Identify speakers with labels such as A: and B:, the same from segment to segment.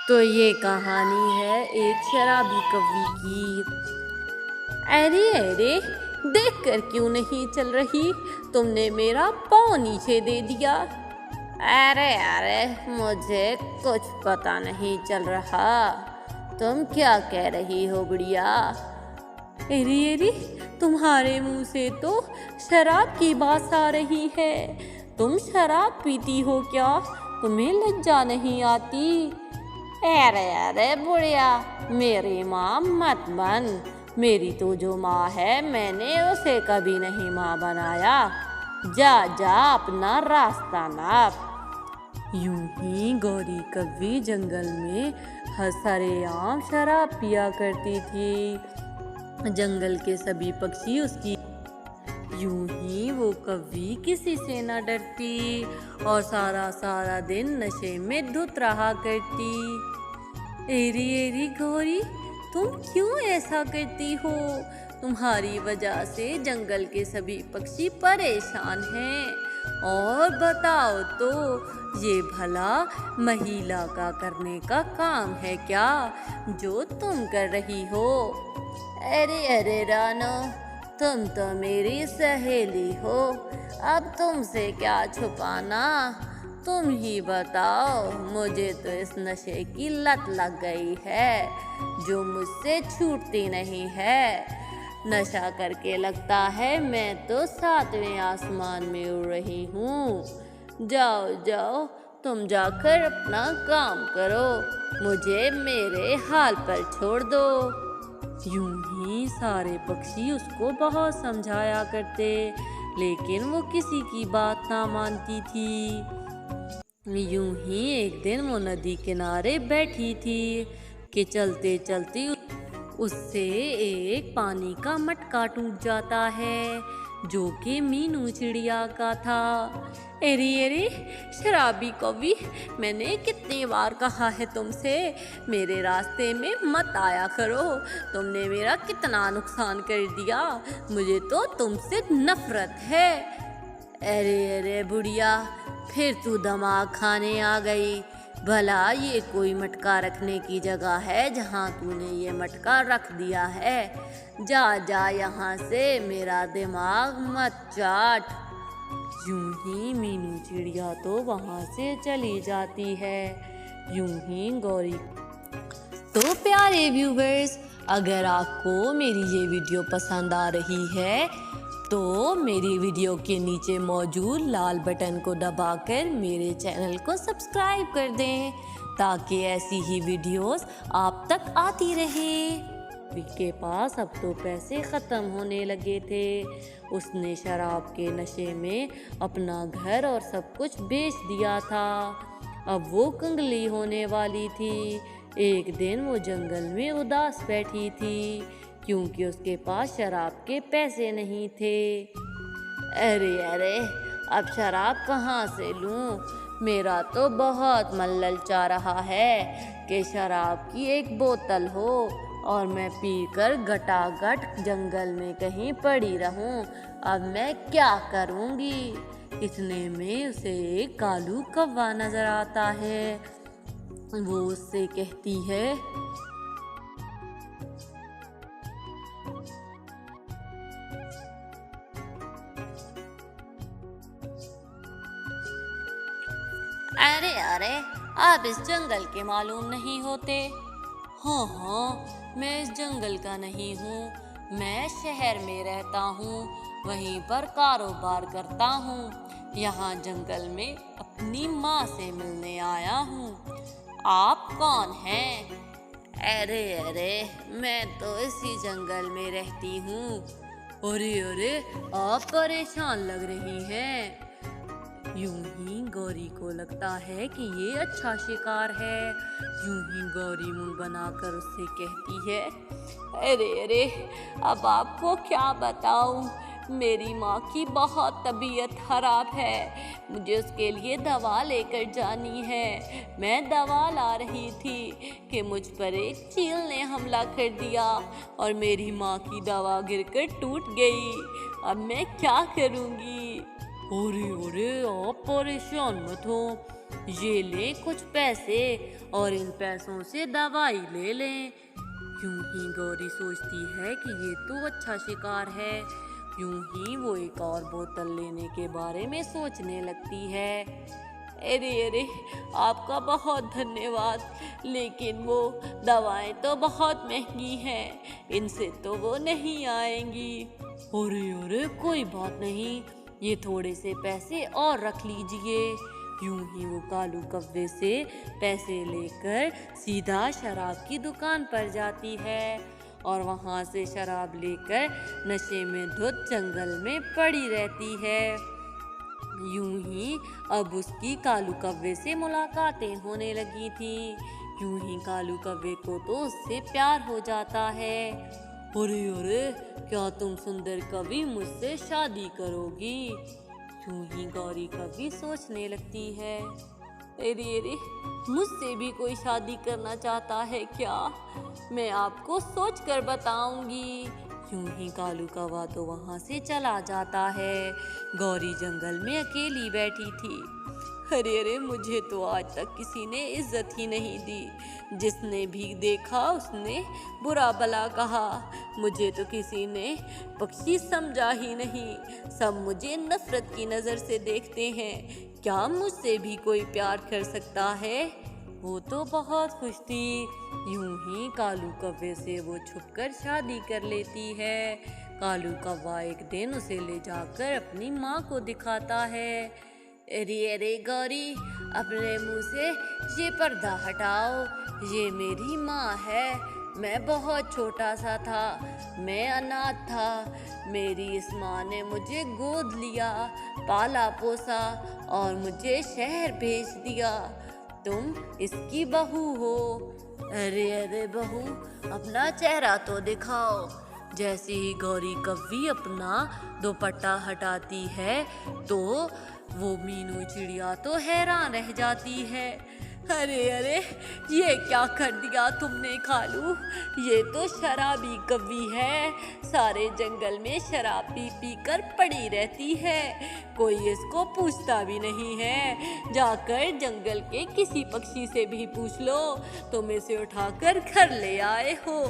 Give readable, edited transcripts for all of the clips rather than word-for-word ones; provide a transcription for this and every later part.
A: तो ये कहानी है एक शराबी कवि की। अरे अरे, देख कर क्यों नहीं चल रही? तुमने मेरा पाँव नीचे दे दिया। अरे अरे, मुझे कुछ पता नहीं चल रहा। तुम क्या कह रही हो गुड़िया? अरे अरे, तुम्हारे मुंह से तो शराब की बात आ रही है। तुम शराब पीती हो क्या? तुम्हें लज्जा नहीं आती? अरे अरे बुढ़िया, मेरी माँ मत बन। मेरी तो जो माँ है, मैंने उसे कभी नहीं माँ बनाया। जा जा, अपना रास्ता नाप। यूं ही गौरी कव्वी जंगल में सरेआम शराब पिया करती थी। जंगल के सभी पक्षी उसकी। यूं ही वो कव्वी किसी से न डरती और सारा सारा दिन नशे में धुत रहा करती। एरी एरी गौरी, तुम क्यों ऐसा करती हो? तुम्हारी वजह से जंगल के सभी पक्षी परेशान हैं। और बताओ तो, ये भला महिला का करने का काम है क्या जो तुम कर रही हो? अरे अरे रानो, तुम तो मेरी सहेली हो, अब तुमसे क्या छुपाना। तुम ही बताओ, मुझे तो इस नशे की लत लग गई है जो मुझसे छूटती नहीं है। नशा करके लगता है मैं तो 7वें आसमान में उड़ रही हूँ। जाओ जाओ, तुम जाकर अपना काम करो, मुझे मेरे हाल पर छोड़ दो। यूं ही सारे पक्षी उसको बहुत समझाया करते, लेकिन वो किसी की बात ना मानती थी। यूं ही एक दिन वो नदी किनारे बैठी थी कि चलते चलते उससे एक पानी का मटका टूट जाता है जो कि मीनू चिड़िया का था। अरे अरे शराबी कवि, मैंने कितनी बार कहा है तुमसे मेरे रास्ते में मत आया करो। तुमने मेरा कितना नुकसान कर दिया, मुझे तो तुमसे नफरत है। अरे अरे बुढ़िया, फिर तू दिमाग खाने आ गई। भला ये कोई मटका रखने की जगह है जहाँ तूने ये मटका रख दिया है? जा जा यहाँ से, मेरा दिमाग मत चाट। यूं ही मीनू चिड़िया तो वहाँ से चली जाती है। यूं ही गौरी। तो प्यारे व्यूवर्स, अगर आपको मेरी ये वीडियो पसंद आ रही है तो मेरी वीडियो के नीचे मौजूद लाल बटन को दबाकर मेरे चैनल को सब्सक्राइब कर दें ताकि ऐसी ही वीडियोस आप तक आती रहे। के पास अब तो पैसे ख़त्म होने लगे थे। उसने शराब के नशे में अपना घर और सब कुछ बेच दिया था। अब वो कंगली होने वाली थी। एक दिन वो जंगल में उदास बैठी थी क्योंकि उसके पास शराब के पैसे नहीं थे। अरे अरे, अब शराब कहाँ से लूँ? मेरा तो बहुत मन ललचा रहा है कि शराब की एक बोतल हो और मैं पीकर गटागट जंगल में कहीं पड़ी रहूं। अब मैं क्या करूँगी? इतने में उसे एक कालू कौवा नजर आता है। वो उससे कहती है, अरे अरे, आप इस जंगल के मालूम नहीं होते? हाँ हाँ, मैं इस जंगल का नहीं हूँ। मैं शहर में रहता हूँ, वहीं पर कारोबार करता हूँ। यहाँ जंगल में अपनी माँ से मिलने आया हूँ। आप कौन हैं? अरे अरे, मैं तो इसी जंगल में रहती हूँ। अरे अरे, आप परेशान लग रही हैं। यूं ही गौरी को लगता है कि ये अच्छा शिकार है। यूं ही गौरी मुंह बनाकर उससे कहती है, अरे अरे, अब आपको क्या बताऊं, मेरी माँ की बहुत तबीयत खराब है। मुझे उसके लिए दवा लेकर जानी है। मैं दवा ला रही थी कि मुझ पर एक चील ने हमला कर दिया और मेरी माँ की दवा गिरकर टूट गई। अब मैं क्या करूँगी? अरे अरे, आप परेशान मत हो, ये ले कुछ पैसे और इन पैसों से दवाई ले लें। यूं ही गौरी सोचती है कि ये तो अच्छा शिकार है। यूं ही वो एक और बोतल लेने के बारे में सोचने लगती है। अरे अरे, आपका बहुत धन्यवाद, लेकिन वो दवाएं तो बहुत महंगी हैं, इनसे तो वो नहीं आएंगी। अरे अरे, कोई बात नहीं, ये थोड़े से पैसे और रख लीजिए। यूं ही वो कालू कव्वे से पैसे लेकर सीधा शराब की दुकान पर जाती है और वहां से शराब लेकर नशे में धुत जंगल में पड़ी रहती है। यूं ही अब उसकी कालू कव्वे से मुलाकातें होने लगी थी। यूं ही कालू कव्वे को तो उससे प्यार हो जाता है। अरे अरे, क्या तुम सुंदर कवि मुझसे शादी करोगी? यूं ही गौरी कवि सोचने लगती है। अरे अरे, मुझसे भी कोई शादी करना चाहता है क्या? मैं आपको सोच कर बताऊंगी। यूं ही कालू कौवा तो वहां से चला जाता है। गौरी जंगल में अकेली बैठी थी। अरे अरे, मुझे तो आज तक किसी ने इज्जत ही नहीं दी। जिसने भी देखा उसने बुरा भला कहा। मुझे तो किसी ने पक्षी समझा ही नहीं। सब मुझे नफरत की नज़र से देखते हैं। क्या मुझसे भी कोई प्यार कर सकता है? वो तो बहुत खुश थी। यूं ही कालू कव्वे से वो छुपकर शादी कर लेती है। कालू कौवा एक दिन उसे ले जाकर अपनी माँ को दिखाता है। अरे अरे गौरी, अपने मुंह से ये पर्दा हटाओ। ये मेरी माँ है। मैं बहुत छोटा सा था, मैं अनाथ था। मेरी इस माँ ने मुझे गोद लिया, पाला पोसा और मुझे शहर भेज दिया। तुम इसकी बहू हो। अरे अरे बहू, अपना चेहरा तो दिखाओ। जैसे ही गौरी कव्वी अपना दुपट्टा हटाती है तो वो मीनू चिड़िया तो हैरान रह जाती है। अरे अरे, ये क्या कर दिया तुमने कालू? ये तो शराबी कव्वी है। सारे जंगल में शराब पी पी कर पड़ी रहती है। कोई इसको पूछता भी नहीं है। जाकर जंगल के किसी पक्षी से भी पूछ लो, तुम इसे उठाकर घर ले आए हो।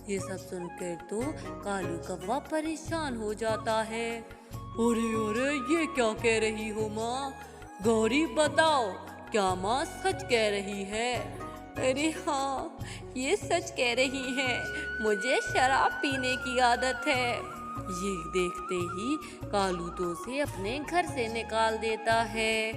A: ये सब सुनकर तो कालू कौवा परेशान हो जाता है। अरे अरे, ये क्या कह रही हो माँ? गौरी बताओ, क्या माँ सच कह रही है? अरे हाँ, ये सच कह रही है। मुझे शराब पीने की आदत है। ये देखते ही कालू तो उसे अपने घर से निकाल देता है।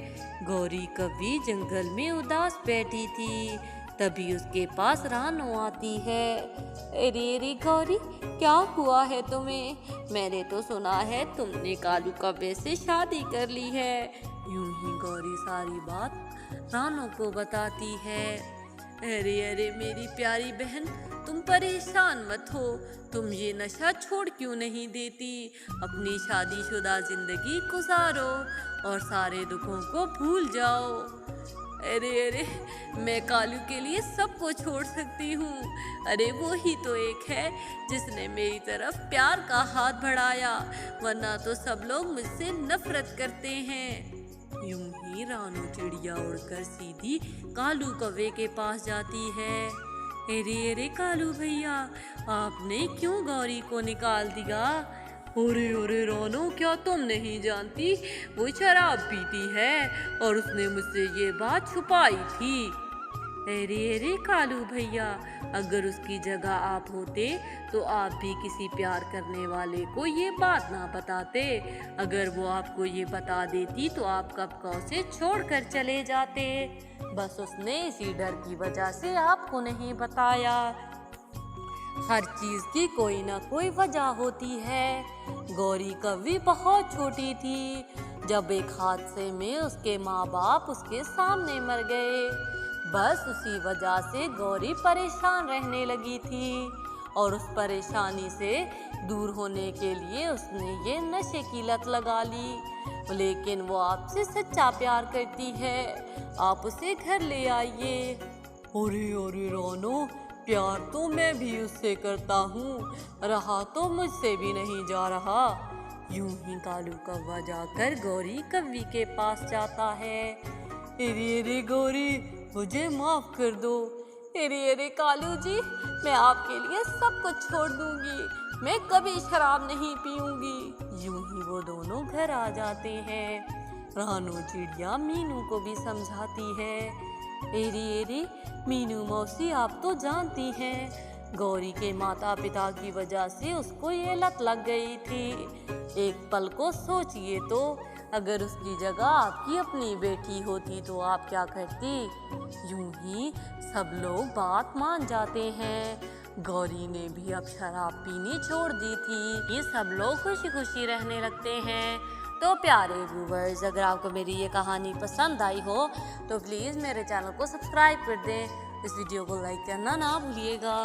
A: गौरी कभी जंगल में उदास बैठी थी। तभी उसके पास रानो आती है। अरे अरे गौरी, क्या हुआ है तुम्हें? मैंने तो सुना है तुमने कालू कव्वे से शादी कर ली है। यूं ही गौरी सारी बात रानो को बताती है। अरे अरे मेरी प्यारी बहन, तुम परेशान मत हो। तुम ये नशा छोड़ क्यों नहीं देती? अपनी शादीशुदा जिंदगी गुजारो और सारे दुखों को भूल जाओ। अरे अरे, मैं कालू के लिए सबको छोड़ सकती हूँ। अरे वो ही तो एक है जिसने मेरी तरफ प्यार का हाथ बढ़ाया, वरना तो सब लोग मुझसे नफरत करते हैं। यूं ही रानू चिड़िया उड़कर सीधी कालू कौवे के पास जाती है। अरे अरे कालू भैया, आपने क्यों गौरी को निकाल दिया? अरे अरे रानू, क्या तुम नहीं जानती? वो शराब पीती है और उसने मुझसे ये बात छुपाई थी। अरे अरे कालू भैया, अगर उसकी जगह आप होते तो आप भी किसी प्यार करने वाले को ये बात ना बताते। अगर वो आपको ये बता देती तो आप कब का उसे छोड़कर चले जाते। बस उसने इसी डर की वजह से आपको नहीं बताया। हर चीज की कोई ना कोई वजह होती है। गौरी कभी बहुत छोटी थी जब एक हादसे में उसके माँ बाप उसके सामने मर गए। बस उसी वजह से गौरी परेशान रहने लगी थी और उस परेशानी से दूर होने के लिए उसने ये नशे की लत लगा ली। लेकिन वो आपसे सच्चा प्यार करती है, आप उसे घर ले आइए। अरे अरे रानो, प्यार तो मैं भी उससे करता हूँ, रहा तो मुझसे भी नहीं जा रहा। यूं ही कालू कौवा जाकर गौरी कव्वी के पास जाता है। अरे गौरी, मुझे माफ कर दो। अरे कालू जी, मैं आपके लिए सब कुछ छोड़ दूंगी, मैं कभी शराब नहीं पीऊंगी। यूं ही वो दोनों घर आ जाते हैं। रानू चिड़िया मीनू को भी समझाती है। अरे मीनू मौसी, आप तो जानती हैं गौरी के माता पिता की वजह से उसको ये लत लग गई थी। एक पल को सोचिए तो, अगर उसकी जगह आपकी अपनी बेटी होती तो आप क्या करती? यूं ही सब लोग बात मान जाते हैं। गौरी ने भी अब शराब पीनी छोड़ दी थी। ये सब लोग खुशी खुशी रहने लगते हैं। तो प्यारे व्यूवर्स, अगर आपको मेरी ये कहानी पसंद आई हो तो प्लीज़ मेरे चैनल को सब्सक्राइब कर दें। इस वीडियो को लाइक करना ना भूलिएगा।